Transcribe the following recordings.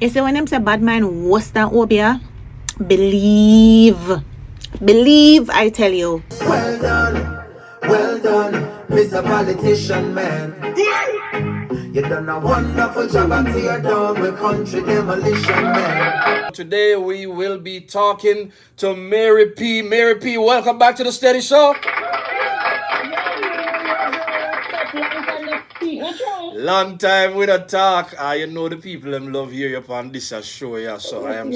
You see, when them say bad mind worse than Obia, believe, I tell you. Well done, Mr. Politician Man. You done a wonderful job at tear down with country demolition, man. Today we will be talking to Mary P. Mary P, welcome back to the Steady Show. Long time we don't talk. You know the people them love hear you upon this show, yeah. So I am,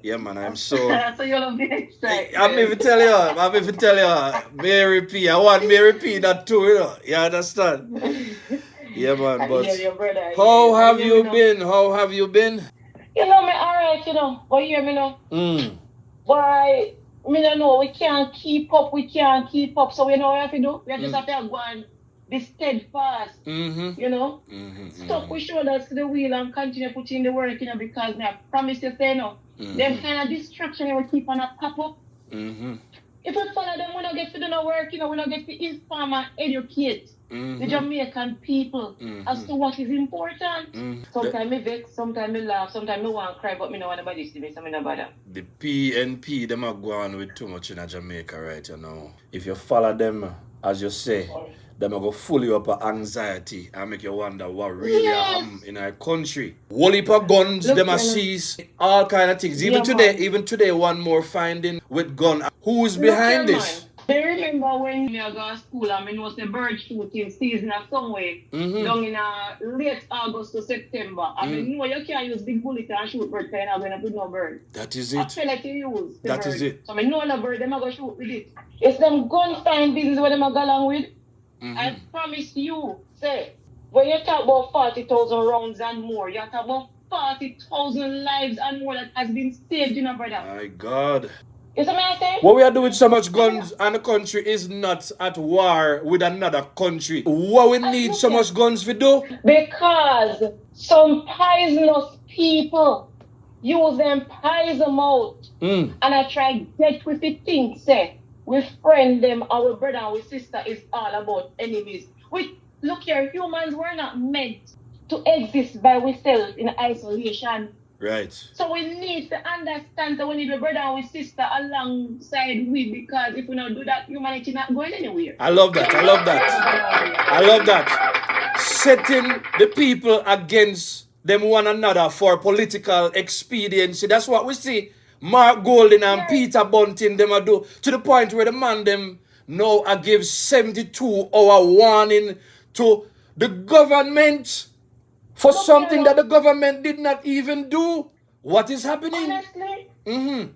yeah, man. I'm so. So you love the excitement. I'm even tell you, Mary P. I want Mary P. That too, you know. You understand? Yeah, man. But how have you been? How have you been? You know me, alright. You know, but you hear me now. Why? Me don't know. We can't keep up. So we know what we have to do. We just have to go and be steadfast. You know, stop with shoulders to the wheel and continue putting the work, you know, because I promise you, say no. Them kind of distraction they will keep on a pop up. If we follow them, we don't get to do no work, you know, we don't get to inform and educate the Jamaican people as to what is important. Sometimes me vex, sometimes me laugh, sometimes me want to cry, but me no want nobody see me, so me no bother. The PNP, them are going with too much in Jamaica right you know. If you follow them, as you say, them are going to fool you up with anxiety and make you wonder what really happened in our country. Whole heap of guns, them are seized, all kind of things. Even today, one more finding with gun. Who is behind this? I remember when I go to school and I know the bird shooting season or somewhere down in late August to September. I mean, know you can't use big bullet and shoot bird because you're not going to no bird. That is it. I feel like you use the That bird. is it. So I know the bird, them are going to shoot with it. It's them gun fine business where them are going along with. I promise you, say, when you talk about 40,000 rounds and more, you talk about 40,000 lives and more that has been saved, you know, brother. My God. You see what I say? What we are doing with so much guns and the country is not at war with another country. What we need so much guns for do? Because some poisonous people use them poison out. And I try get with the things, say, we friend them, our brother, our sister is all about enemies. Look here, humans were not meant to exist by ourselves in isolation. Right. So we need to understand that we need a brother and sister alongside we, because if we don't do that, humanity not going anywhere. I love that. Setting the people against them one another for political expediency. That's what we see. Mark Golding and Peter Bunting them a do to the point where the man them now a give 72-hour warning to the government for something that the government did not even do. What is happening?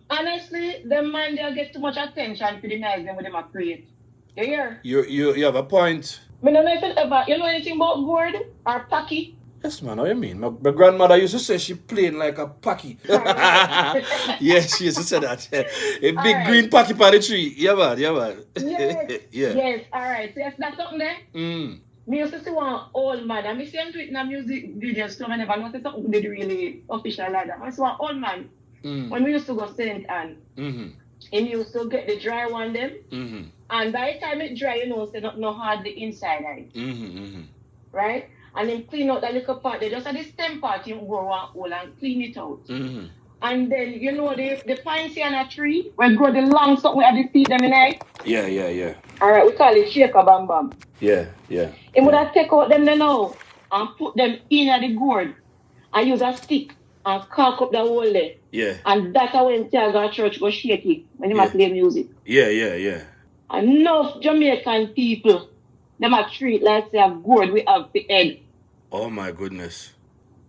Honestly, the man they get too much attention to the nice them with them a create. You hear? You have a point. I don't know if it ever, you know anything about gourd or packy? Yes, man, what you mean? My grandmother used to say she playing like a packy. Yes, she used to say that. A big green packy on the tree. Yeah, man. Yes, all right. So if that's something there, me used to see one old man. And I see him do it in a music video, so I never noticed something did really official like that. I saw one old man, when we used to go st.ann, he used to get the dry one them, and by the time it dry, you know, it's not hard the inside, right? And then clean out that little part. They just had the stem part, you go one hole and clean it out. And then, you know, the pines on a tree, where grow the long something we have to feed them in there. Yeah. Alright, we call it shaker bam bam. Yeah. He would have take out them now and put them in the gourd and use a stick and cock up the hole there. Yeah. And that's how when Tiago church go shake it when they play music. Yeah. Enough Jamaican people, them a treat like say a gourd we have the head. Oh my goodness.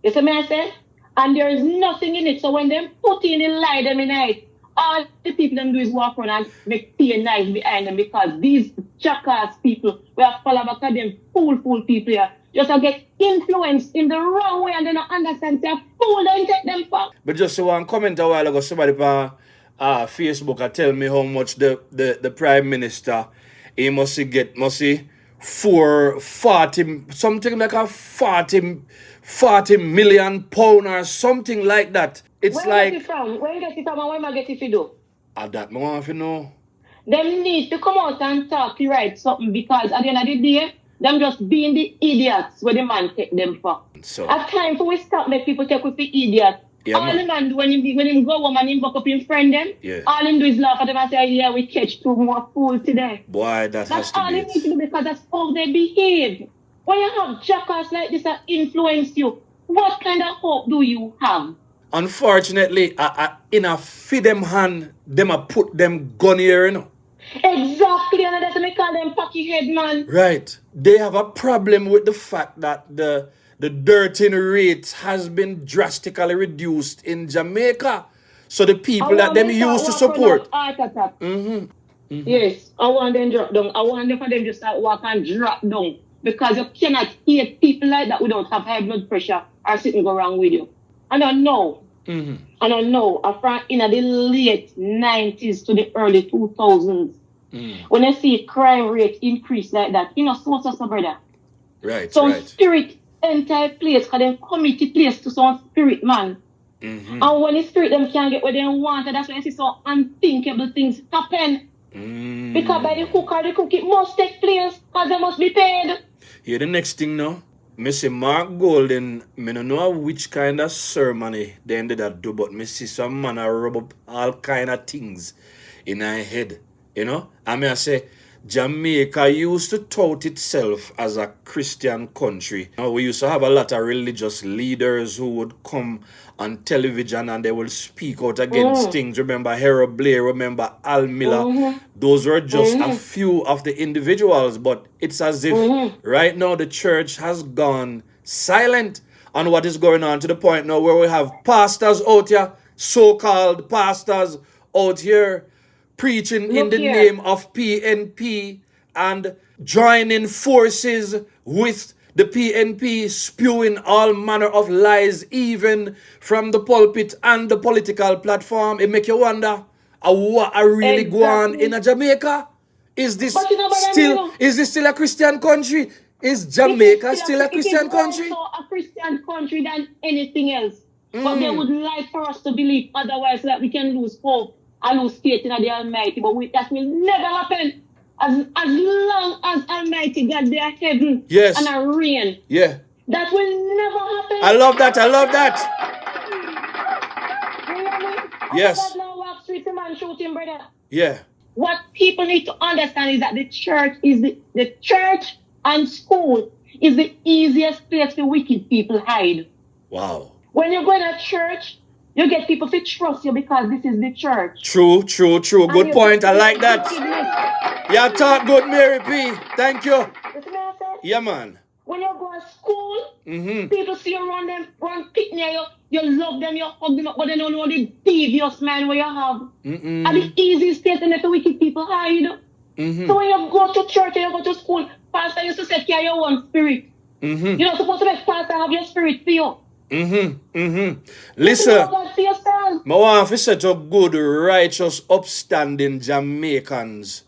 You see me I say? And there is nothing in it. So when them put in the light them in it, all the people them do is walk around and make pay nice behind them, because these jackass people we have follow back at them fool people here. Just to get influenced in the wrong way and they don't understand they fool them take them for. But just one comment a while ago, somebody on Facebook tell me how much the Prime Minister he must get 40 something like a 40 million pound or something like that. It's where like you get it from? Where you get it from and where you get it to do? That I want to know. Them need to come out and talk to write something, because at the end of the day, them just being the idiots where the man take them for. So at time for we stop make people take with the idiot Yeah, all man. the man do when him go home and him buck up him friend them, Yeah. all him do is laugh at them and say, yeah, we catch two more fools today. Boy, that has That's to all be you need to it. do because that's how they behave. When you have jackass like this that influence you, what kind of hope do you have? Unfortunately, in a feed them hand, them a put them gun here, you know. Exactly, and that's what we call them pocky head man. Right. They have a problem with the fact that the dirting rate has been drastically reduced in Jamaica. So the people that them used to support. Heart attack. Yes, I want them drop down. I want them for them just start walk and drop down. Because you cannot hate people like that without have high blood pressure or something go wrong with you. And I know. And I know, from in the late 90s to the early 2000s, when I see crime rate increase like that, so brother. Right, some right. spirit enter place, because they committed place to some spirit man. And when the spirit them can't get what they want, that's why I see some unthinkable things happen. Because by the hook or the crook, it must take place, because they must be paid. Here the next thing now. Me see Mark Golden, me no know which kind of ceremony they ended up do, but me see some man a rub up all kind of things in her head, you know? And me I say, Jamaica used to tout itself as a Christian country. You know, we used to have a lot of religious leaders who would come on television and they will speak out against things. Remember Harold Blair, remember Al Miller. Those were just a few of the individuals, but it's as if right now the church has gone silent on what is going on, to the point now where we have pastors out here, so-called pastors out here, preaching in the name of PNP and joining forces with the PNP, spewing all manner of lies, even from the pulpit and the political platform. It make you wonder, what are really going on in Jamaica? Is this still a Christian country? Is Jamaica still a Christian country? It is also a Christian country than anything else. But they would like for us to believe otherwise, so that we can lose hope and lose faith in the Almighty. But that will never happen. As long as Almighty God there heaven and a rain. Yeah. That will never happen. I love that. I love that. Yes. Man shooting, brother. Yeah. What people need to understand is that the church is the church and school is the easiest place for wicked people hide. Wow. When you go in a church, you get people to trust you because this is the church. True. Good point. I like that. Yeah, talk good, Mary P. Thank you. Yeah, man. When you go to school, people see you run picnic, you love them, you hug them up, but they don't know the devious man where you have. And the easiest place to let the wicked people hide. So when you go to church and you go to school, pastor used to say, carry your own spirit. You're not supposed to let pastor have your spirit for you. Listen, my wife is such a good, righteous, upstanding Jamaicans.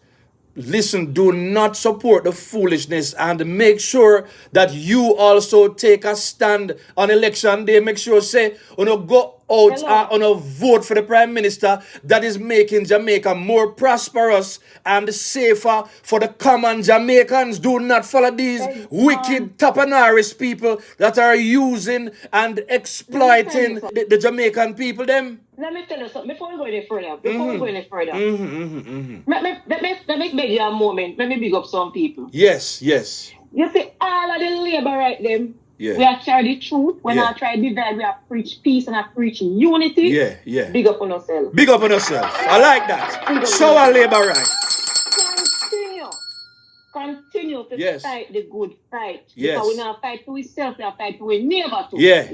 Listen, do not support the foolishness and make sure that you also take a stand on election day. Make sure, say, go out and vote for the Prime Minister that is making Jamaica more prosperous and safer for the common Jamaicans. Do not follow these wicked tapanarish people that are using and exploiting the Jamaican people, them. Let me tell you something before we go any further. Let me beg you a moment. Let me big up some people. Yes. You see, all of the labor right them. Yeah. We are try the truth. When I try divide, we are preach peace and I preach unity. Yeah. Big up on ourselves. Big up on ourselves. I like that. Show our labor right. Continue to fight the good fight. Yes. Because we not fight for ourselves, we are fight for our neighbor too. Yeah.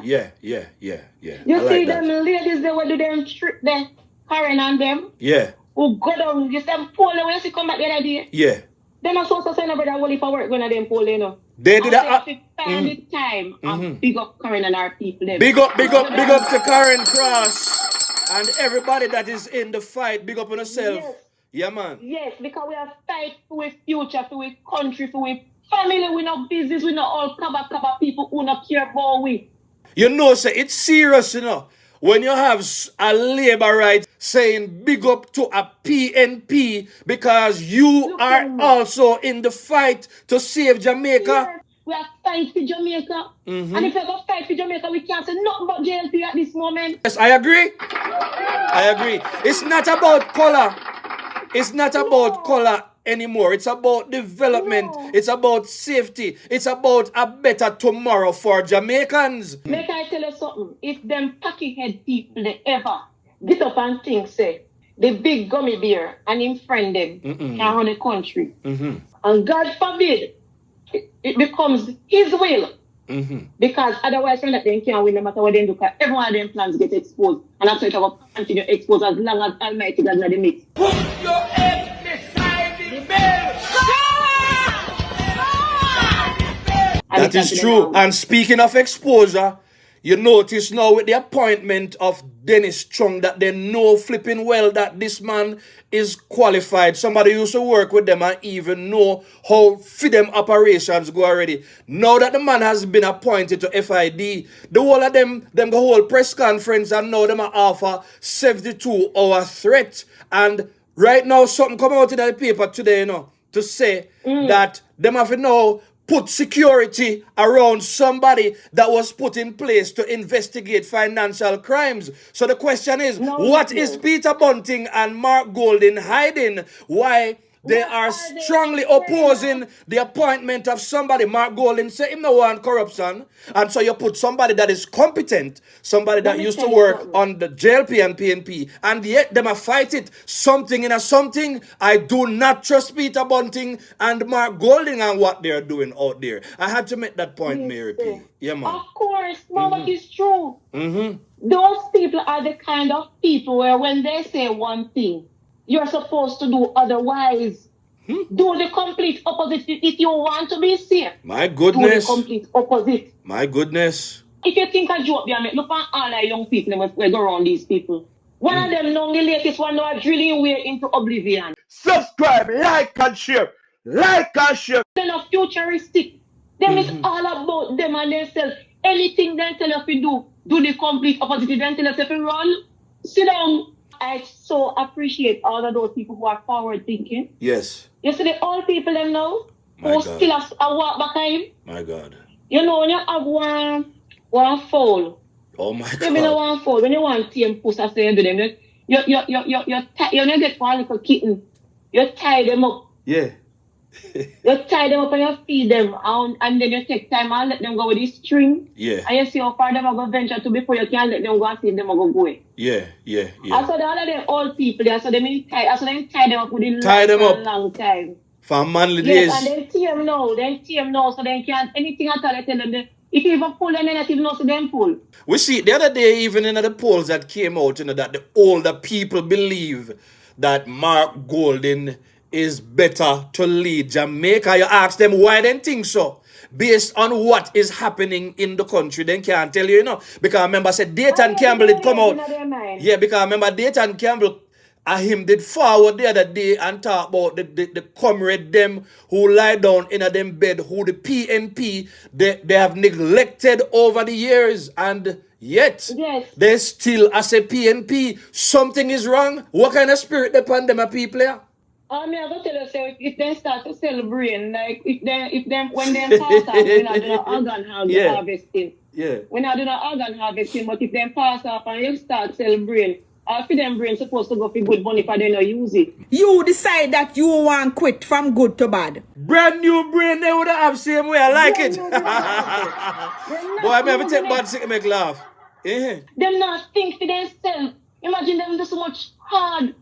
You see them ladies, they will do them strip them, Karen and them. Yeah. Who go down, you see them pole when you see come back the other day. Yeah. Them are supposed to send a brother Wally for work going to them pole, you know. They did that. Find the time and big up Karen and our people. Them. Big up to Karen Cross and everybody that is in the fight. Big up on yourself. Yes. Yeah, man. Yes, because we are fight for our future, for our country, for our family. We not business, we not all kaba people who not care about we. You know, sir, it's serious, you know. When you have a labor right saying big up to a PNP because you are also in the fight to save Jamaica. We are fighting for Jamaica. And if we go fight for Jamaica, we can't say nothing about JLP at this moment. Yes, I agree. I agree. It's not about color. It's not about color anymore. It's about development. It's about safety. It's about a better tomorrow for Jamaicans. Make I tell you something. If them packing head people they ever get up and think, say, the big gummy bear and him friend them can run the country. And God forbid, it becomes his will. Because otherwise, when they can't win no matter what they do, because every one of them plans get exposed. And that's why it will continue exposed as long as Almighty God not the mix. Put your head beside the bed. That is true. And speaking of exposure, you notice now with the appointment of Dennis Chung that they know flipping well that this man is qualified. Somebody used to work with them and even know how for them operations go already. Now that the man has been appointed to FID, the whole of them go hold press conference and now them are offer 72-hour threat. And right now something come out in the paper today, to say that them have to now put security around somebody that was put in place to investigate financial crimes. So the question is, what is Peter Bunting and Mark Golding hiding? Why they are strongly opposing the appointment of somebody? Mark Golding say him no want corruption. And so you put somebody that is competent, somebody that used to work on the JLP and PNP, and yet them a fight it. Something in a something. I do not trust Peter Bunting and Mark Golding and what they're doing out there. I had to make that point, Mary P. Yeah, man. Of course, Mama, it's true. Those people are the kind of people where when they say one thing, you're supposed to do otherwise. Do the complete opposite. If you want to be safe, my goodness. Do the complete opposite. My goodness. If you think a joke, look at all the young people that go around these people. One of them now, the latest one, now are drilling way into oblivion. Subscribe, like and share. Like and share. They're not futuristic. Them is all about them and themselves. Anything they tell us to do the complete opposite. They tell us if you run, sit down. I so appreciate all of those people who are forward thinking. Yes. You see the old people them now who still a walk behind. My God. You know when you have one foal. Oh my God. You know one foal. When you want to push us to do them, you get one little kitten. You tie them up. Yeah. You tie them up and you feed them and then you take time and let them go with this string. Yeah. And you see how far them are going to venture to before you can let them go and see them go away. Yeah. And so the other them old people, so they tie them up with the long time. For manly days. Yes, and then tear them now, so they can't anything at all. I tell them if you even pull a negative no, so them pull. We see the other day, even in the polls that came out, that the older people believe that Mark Golding is better to lead Jamaica. You ask them why they think so. Based on what is happening in the country, they can't tell you, Because I remember said Dayton Campbell did come out. Yeah, because I remember Dayton Campbell him did forward the other day and talk about the comrade them who lie down in a them bed, who the PNP they have neglected over the years, and yet they still as a PNP. Something is wrong. What kind of spirit they upon them people here? I'm going to tell you, so if they start to celebrate, like if them when they pass off, we're not doing organ harvesting. Yeah. We're not doing organ harvesting, but if they pass off and you start celebrating, for them brain supposed to go for good money for they not use it. You decide that you want quit from good to bad. Brand new brain, they would have same way. I like it. Boy, I never take bad sick make laugh. Them not think for themselves. Imagine them do so much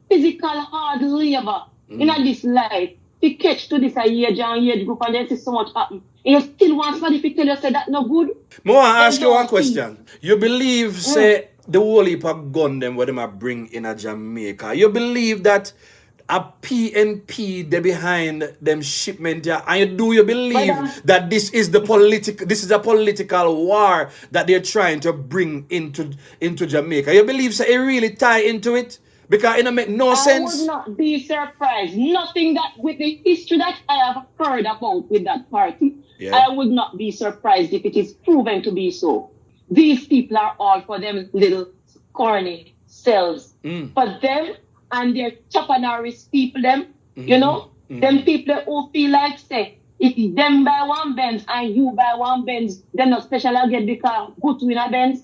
physical hard labor in this life. To catch to this a age group and then see so much happen. And you still want somebody to tell you say that no good? I want to ask you one question. You believe, say, the whole heap of gun them where them are bring in a Jamaica. You believe that a PNP they behind them shipment here, and you believe that this is a political war that they're trying to bring into Jamaica? You believe so it really tie into it? Because it don't make no sense. I would not be surprised. Nothing that with the history that I have heard about with that party, I would not be surprised if it is proven to be so. These people are all for them little corny selves. For them and their chappanaris people, them, them people who feel like, say, If them buy one Benz and you buy one Benz, then not special again because good to in a Benz.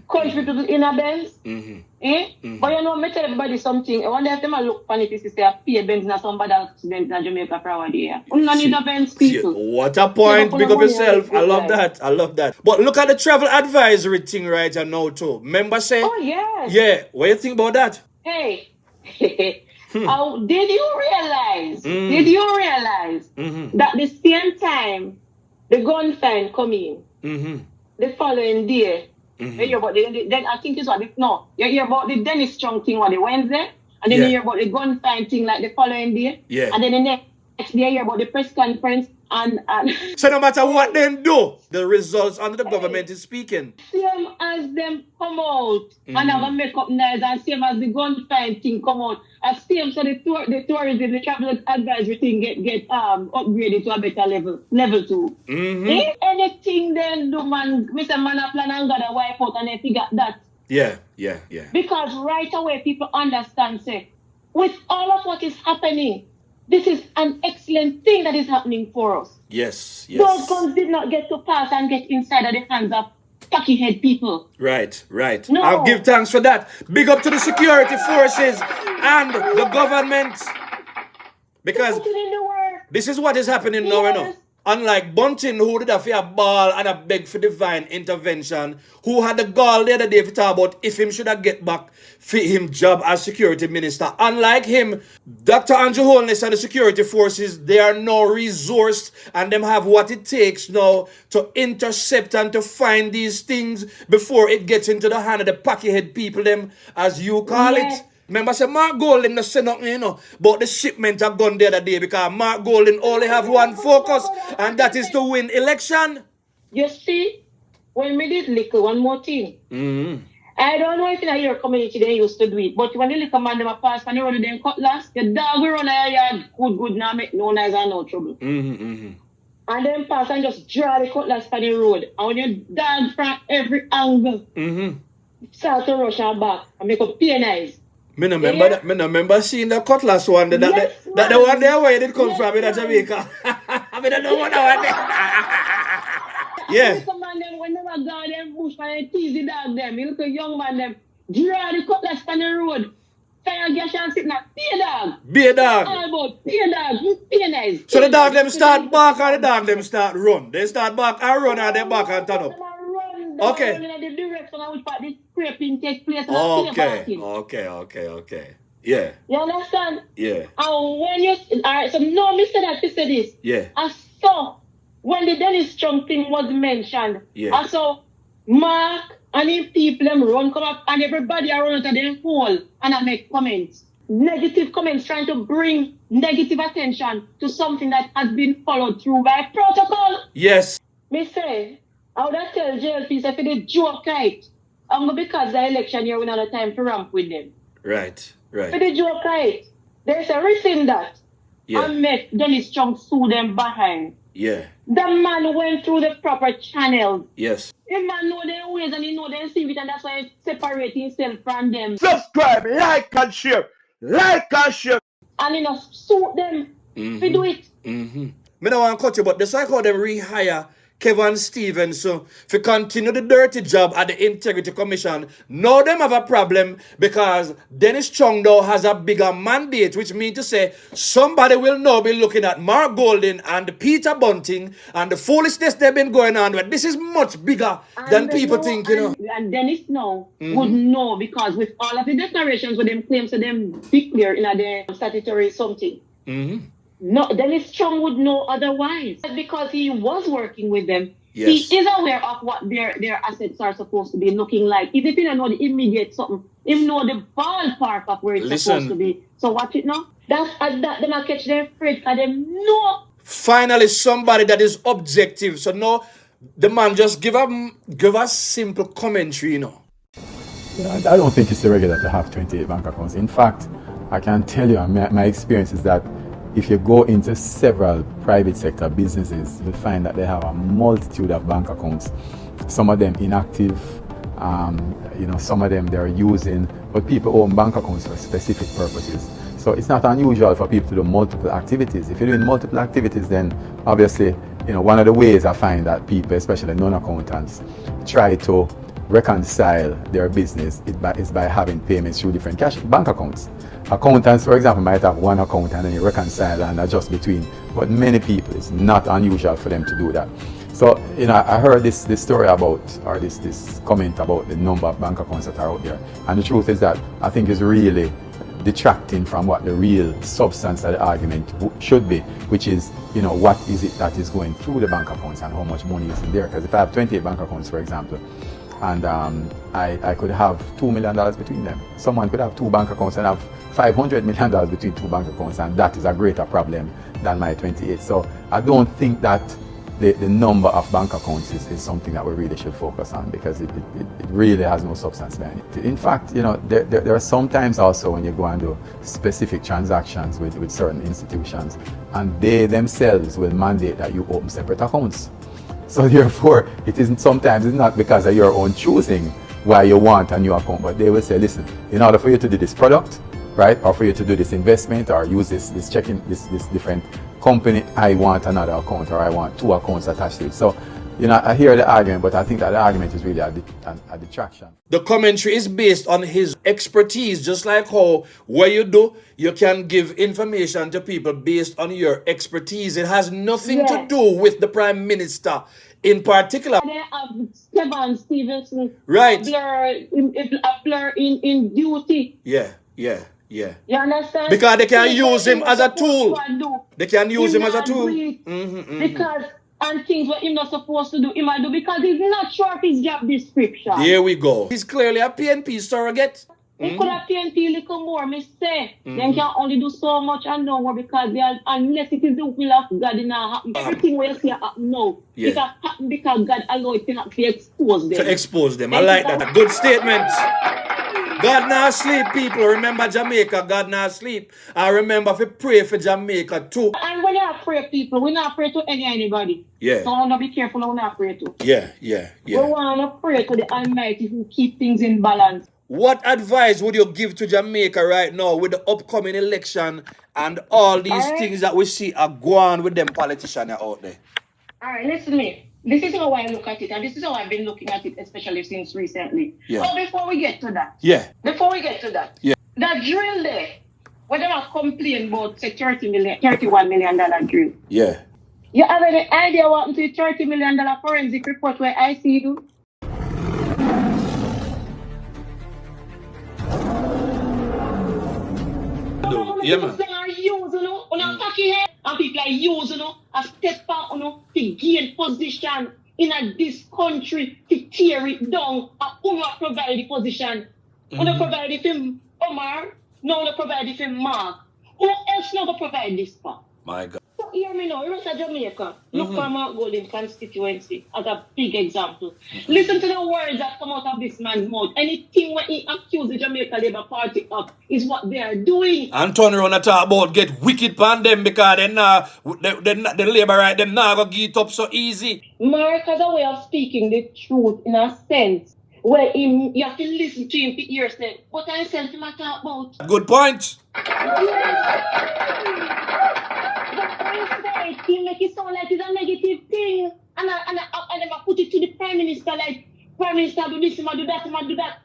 Country people in a Benz. But you know, me tell everybody something. I wonder if them look funny if you say a pay Benz na somebody accident in Jamaica for our day. You don't need a Benz, people. What a point. Big up yourself. I love that. I love that. But look at the travel advisory thing right now too. Remember say? Oh, yes. Yeah. What do you think about that? Hey. Did you realize that the same time the gun fine come in, the following day, you hear about then I think it's what you hear about the Dennis Chung thing on the Wednesday, and then you hear about the gun fine thing like the following day, and then the next day you hear about the press conference and so no matter what they do, the results under the government is speaking. Same as them come out and have a make up nice, and same as the gun fine thing come out, and same so the tourism, the travel advisory thing get upgraded to a better level 2. If anything then do man, Mr. Man a plan and got a wipe out and they figure that. Yeah. Because right away people understand say, with all of what is happening, this is an excellent thing that is happening for us. Yes. Those guns did not get to pass and get inside of the hands of cocky head people. Right. No. I'll give thanks for that. Big up to the security forces and the government. Because this is what is happening now, you know. Unlike Bunting, who did a ball and a beg for divine intervention, who had the gall the other day to talk about if him should have get back for him job as security minister. Unlike him, Dr. Andrew Holness and the security forces, they are now resourced and them have what it takes now to intercept and to find these things before it gets into the hand of the packyhead people, them as you call it. Remember, say Mark Golding no say nothing, you know, about the shipment of gun the other day because Mark Golding only have one focus, and that is to win election. You see, when we did liquor, one more thing. I don't know if in your community they used to do it, but when the liquor man them a pass and they run them cutlass, the dog will run a yard good now make no noise and no trouble. And then pass and just draw the cutlass for the road. And when you dog from every angle, start to rush and back and make up pain eyes. Me no remember seeing the cutlass one. That the one there where it did come from in Jamaica. I mean, I don't know what I want. Yeah. Some man them when they were gone them bush and they tease the dog them. You look a young man them draw the cutlass on the road. Fire gash and sit now. Be a dog. All about be a dog. You pain eyes. So the dog them start bark and the dog them start run. They start bark and run and they bark and turn up. Okay. Okay. Yeah. You understand? Yeah. And when you alright, so no, Mr. That you said this. Yeah. I saw when the Dennis Chung thing was mentioned. Yeah. I saw Mark and his people them run come up and everybody around to their hole and I make comments. Negative comments trying to bring negative attention to something that has been followed through by protocol. Yes. Me say, I would have tell JLP if they joke right, because the election year we don't have time to ramp with them. Right. If they joke right, there's a reason that and make Dennis Chung sue them behind. Yeah. The man went through the proper channels. Yes. The man know their ways and he know their Civic and that's why he separate himself from them. Subscribe, like and share. And he not suit them. We do it. Me don't want to cut you, but the cycle them rehire Kevin Stevens to continue the dirty job at the Integrity Commission. Now them have a problem because Dennis Chung now has a bigger mandate, which means to say somebody will now be looking at Mark Golding and Peter Bunting and the foolishness they've been going on with. This is much bigger than people think, you know. And Dennis now would know because with all of the declarations with them claims to them declare in their statutory something. No, Dennis Chung would know otherwise because he was working with them. Yes. He is aware of what their assets are supposed to be looking like. Even if he don't know the immediate something, he know the ballpark of where it's supposed to be. So watch it now. That's at that them catch their afraid because them know. Finally, somebody that is objective. So now the man just give us simple commentary, you know. I don't think it's irregular to have 28 bank accounts. In fact, I can tell you, my experience is that if you go into several private sector businesses, you'll find that they have a multitude of bank accounts. Some of them inactive, some of them they're using, but people own bank accounts for specific purposes. So it's not unusual for people to do multiple activities. If you're doing multiple activities, then obviously, one of the ways I find that people, especially non-accountants, try to reconcile their business is by having payments through different cash bank accounts. Accountants, for example, might have one account and then you reconcile and adjust between, but many people, it's not unusual for them to do that. So, I heard this story about, or this comment about the number of bank accounts that are out there. And the truth is that I think it's really detracting from what the real substance of the argument should be, which is, what is it that is going through the bank accounts and how much money is in there. Because if I have 28 bank accounts, for example, and I could have $2 million between them. Someone could have 2 bank accounts and have $500 million between 2 bank accounts, and that is a greater problem than my 28. So I don't think that the number of bank accounts is something that we really should focus on, because it really has no substance behind it. In fact, there are sometimes also when you go and do specific transactions with certain institutions, and they themselves will mandate that you open separate accounts. So therefore, sometimes it's not because of your own choosing why you want a new account, but they will say, listen, in order for you to do this product, right, or for you to do this investment or use this checking, this different company, I want another account, or I want 2 accounts attached to it. So, I hear the argument, but I think that the argument is really a detraction. The commentary is based on his expertise, just like how what you do, you can give information to people based on your expertise. It has nothing to do with the Prime Minister in particular. They have Stevenson, Right. a blur in duty. Yeah. You understand? Because they can use him as a tool. They can use him as a tool. Because and things what he's not supposed to do, he might do because he's not sure of his job description. There we go. He's clearly a PNP surrogate. He could have PNP a little more, me say. Then can only do so much and no more, because unless it is the will of God, it not happen. Everything we see happen now. Yeah. It happen because God allow it to happen to expose them. To expose them. I like that. Good statement. God not sleep, people. Remember Jamaica, God not sleep. I remember if you pray for Jamaica too. And when you pray people, we not pray to anybody. Yeah. So we not be careful who we not pray to. Yeah. We want to pray to the Almighty who keep things in balance. What advice would you give to Jamaica right now with the upcoming election and all these things that we see are going on with them politicians out there? All right, listen to me. This is how I look at it, and this is how I've been looking at it, especially since recently. Yeah. But before we get to that, Yeah. that drill there, when they have complained about say $31 million drill. Yeah. You have any idea what happened to the $30 million forensic report where I see do? Yeah, man. People are using and people are using a step out to gain position in this country to tear it down. And who provide the position? Who provide it for Omar? No, they provide it for Mark. Who else not provide this for? My God. So hear me now, you're in Jamaica. Look for Mark Golden constituency as a big example. Listen to the words that come out of this man's mouth. Anything when he accused the Jamaica Labour Party of is what they are doing. And turn around and talk about get wicked pan them because the Labour right them not gonna get it up so easy. Mark has a way of speaking the truth in a sense where you have to listen to him to hear say, what I said him I talk about. Good point. He make it sound like it's a negative thing. And I put it to the Prime Minister like, Prime Minister do this, do that.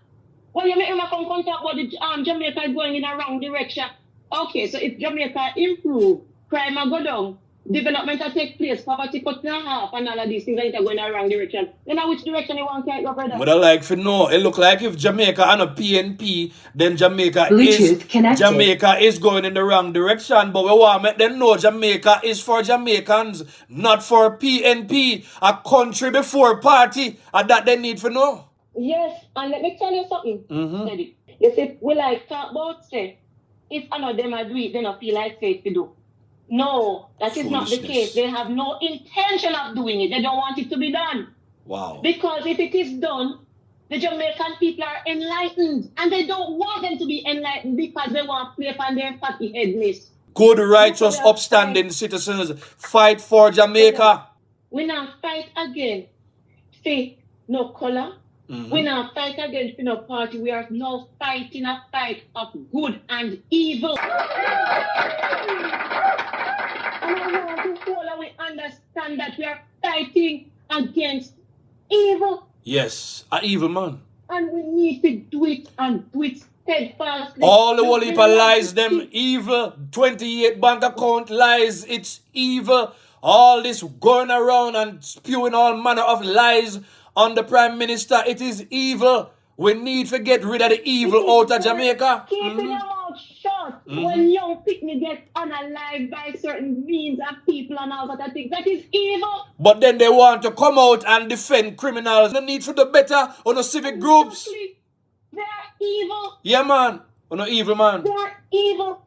When you make him come talk about the Jamaica is going in a wrong direction. Okay, so if Jamaica improve, crime will go down, development will take place, poverty cut in half, and all of these things are going in the wrong direction. You know which direction you want to go, brother? But I like for know, it look like if Jamaica and a PNP, then Jamaica is going in the wrong direction. But we want to make them know Jamaica is for Jamaicans, not for PNP, a country before party, and that they need to know. Yes, and let me tell you something. Steady. You see, we like talk about say, if none of them are do it, they don't feel like say to do. No, that is not the case. They have no intention of doing it. They don't want it to be done. Wow. Because if it is done, the Jamaican people are enlightened. And they don't want them to be enlightened because they want to play upon their fatty headness. Good, righteous, upstanding citizens fight for Jamaica. We now fight again. See, no color, We now fight against no party. We are now fighting a fight of good and evil. And I want to all we understand that we are fighting against evil. Yes, a evil man. And we need to do it and do it steadfastly. All the whole heap of lies, them evil. 28 bank account lies, it's evil. All this going around and spewing all manner of lies on the Prime Minister, it is evil. We need to get rid of the evil out of Jamaica. Keeping your mouth shut when young people get unalived by certain means and people and all that things. That is evil. But then they want to come out and defend criminals. No need for the better on the civic groups. They are evil. Yeah, man. On the evil, man. They are evil.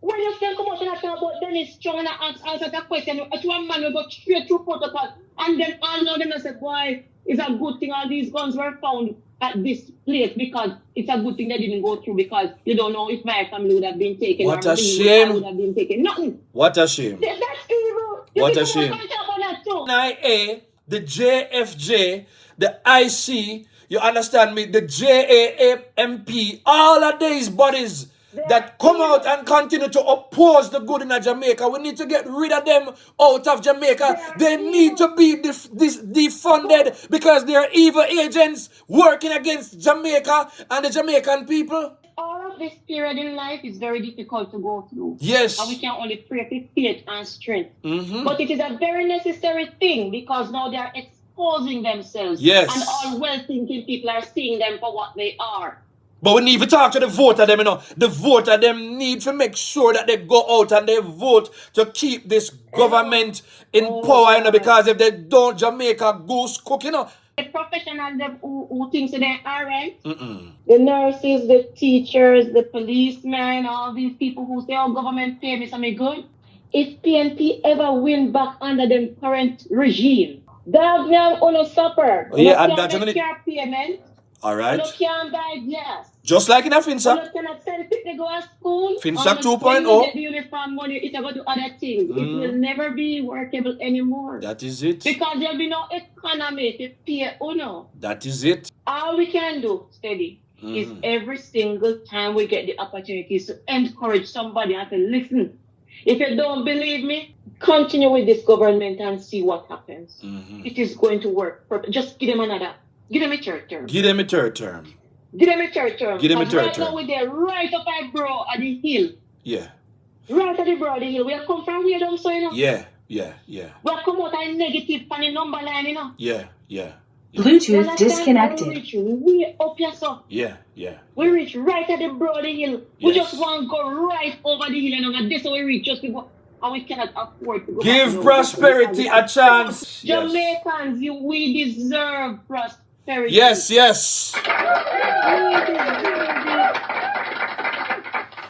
When you say come out and talk about Dennis Chung and answer that question, to a man will go straight through protocol. And then all know them and say, boy, it's a good thing all these guns were found at this place because it's a good thing they didn't go through because you don't know if my family would have been taken. What or a shame. would have been taken. Nothing. What a shame. That's evil. What a shame. That the JFJ, the IC, you understand me, the JAMP, all of these bodies that come out and continue to oppose the good in Jamaica. We need to get rid of them out of Jamaica. They need to be defunded because they are evil agents working against Jamaica and the Jamaican people. All of this period in life is very difficult to go through. Yes. And we can only pray for faith and strength. But it is a very necessary thing because now they are exposing themselves. Yes. And all well-thinking people are seeing them for what they are. But we need to talk to the voter them, you know. The voter them need to make sure that they go out and they vote to keep this government in power, you know, because if they don't, Jamaica goose cook, you know. The professionals them who think they are right. The nurses, the teachers, the policemen, all these people who say, oh, government pay me something good. If PNP ever win back under the current regime, dog now on a supper. Yeah, and that's going to payment. All right. You can't buy gas. Just like in a Finsa. You cannot send people to go to school. Finsa 2.0. Get the uniform money, it's about to other things. It will never be workable anymore. That is it. Because there'll be no economy to pay uno. That is it. All we can do, steady, is every single time we get the opportunities to encourage somebody and say, listen, if you don't believe me, continue with this government and see what happens. It is going to work. Just give them another. Give them a third term. Give them a third term. Give them a third term. Give them a third right term. Now we're there, right up our bro at the hill. Yeah. Right at the bro at the hill. We have come from where down so, you know? Yeah. We have come out a negative from the number line, you know? Yeah. Bluetooth disconnected. We reach way up yourself. Yeah. We reach right at the bro at the hill. We just want to go right over the hill, you know? And this is how we reach just before. And we cannot afford to go Give back prosperity a chance. Jamaicans, we deserve prosperity. Yes.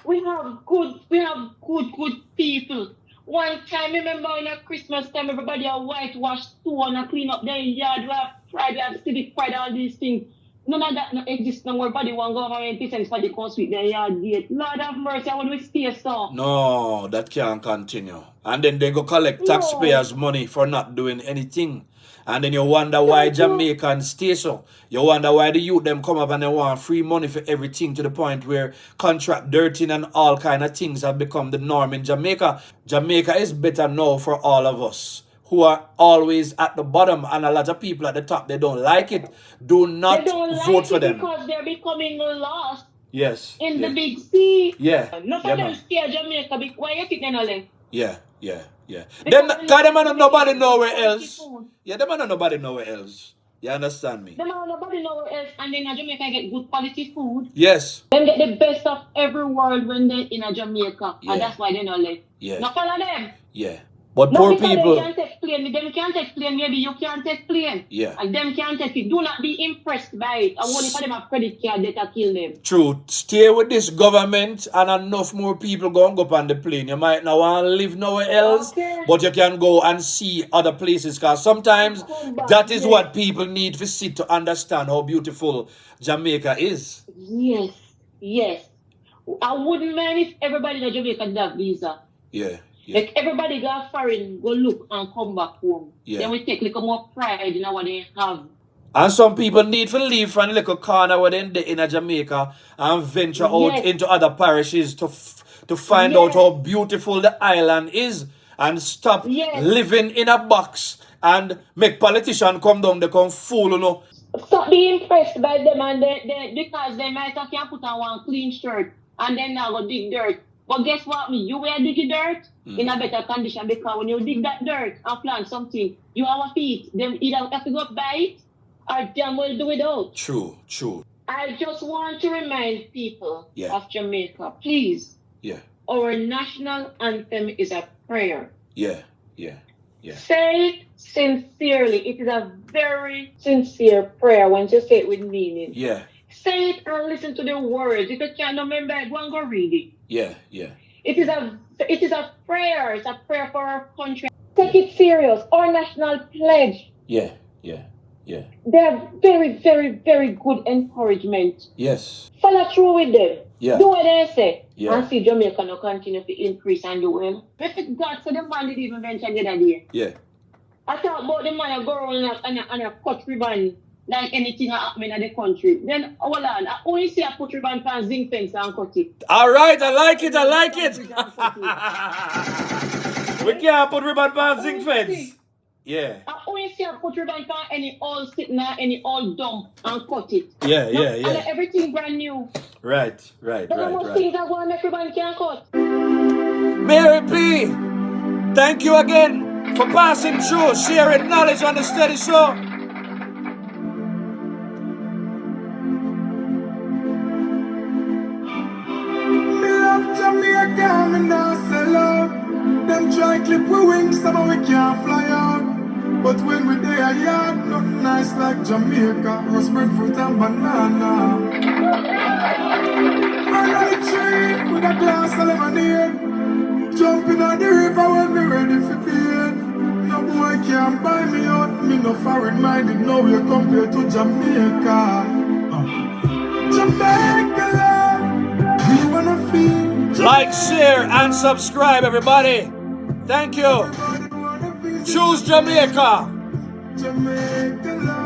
We have good people. One time, remember in a Christmas time, everybody have whitewash stone and clean up their yard. We have pride, we have civic pride, all these things. None of that no exists no more. Everybody want government business for the come sweep their yard gate. Lord have mercy, I want to stay so. No, that can't continue. And then they go collect taxpayers' money for not doing anything. And then you wonder why Jamaicans stay so. You wonder why the youth them come up and they want free money for everything to the point where contract dirting and all kind of things have become the norm in Jamaica. Jamaica is better now for all of us who are always at the bottom, and a lot of people at the top, they don't like it. Do not vote for them. Because they're becoming lost Yes. in the big sea. Yeah. Not for them stay Jamaica, because why you think they're not left? Yeah. Them are nobody nowhere else. Yeah, them are nobody nowhere else. You understand me? Them are nobody nowhere else, and then in Jamaica get good quality food. Yes. Them get the best of every world when they're in Jamaica, Yeah. and that's why they're not left. Yeah. Not follow them. Yeah. But No, poor because people. they can't explain me. Them can't explain. Maybe you can't explain. Yeah. And them can't take it. Do not be impressed by it. I want if them have credit card, they can kill them. True. Stay with this government and enough more people go and go up on the plane. You might not want to live nowhere else, but you can go and see other places. Because sometimes that is what people need to see to understand how beautiful Jamaica is. Yes. I wouldn't mind if everybody in Jamaica did have visa. Yeah. Like everybody go foreign, go look and come back home. Yeah. Then we take like more pride in what they have. And some people need to leave from the little corner where they're in Jamaica and venture out into other parishes to find out how beautiful the island is and stop living in a box and make politicians come down, they come fool, you know. Stop being impressed by them and because they might have can put on one clean shirt and then now go dig dirt. But guess what? You will dig dirt in a better condition because when you dig that dirt and plant something, you have a feet. Them either have to go buy it or damn well do without. True, true. I just want to remind people Yeah. of Jamaica, please. Yeah. Our national anthem is a prayer. Yeah, yeah, yeah. Say it sincerely. It is a very sincere prayer when you say it with meaning. Yeah. Say it and listen to the words. If you can't remember it, go and go read it. Yeah, yeah. It is a prayer. It's a prayer for our country. Take it serious. Our national pledge. Yeah, yeah, yeah. They're very, very, very good encouragement. Yes. Follow through with them. Yeah. Do what they say. Yeah. And see Jamaica now continue to increase and do well. If God said the man did even mention the other day. Yeah. I talk about the man go around and a cut ribbon like anything happening in the country. Then, hold on, I only see a put ribbon pan zinc fence and cut it. All right, I like it, I like it. We can't put ribbon pan zinc fence. Yeah. I only see a put ribbon pan any old sitting there, any old dump and cut it. Yeah, No, yeah, yeah. And everything brand new. Right, right, There are right, most right. things that go and make ribbon can't cut. Mary P, thank you again for passing through, sharing knowledge on the Steady Show. Me love Jamaica, me nah sell out. Them try clip we wings, some of we can't fly out. But when we there, yard, nothing nice like Jamaica. Rose bread, fruit and banana. Man on the tree with a glass of lemonade. Jumping on the river when me ready for bed. No boy can't buy me out. Me no foreign minded, no way compared to Jamaica. Jamaica love, we wanna feel. Like, share, and subscribe, everybody. Thank you. Choose Jamaica. Jamaica love.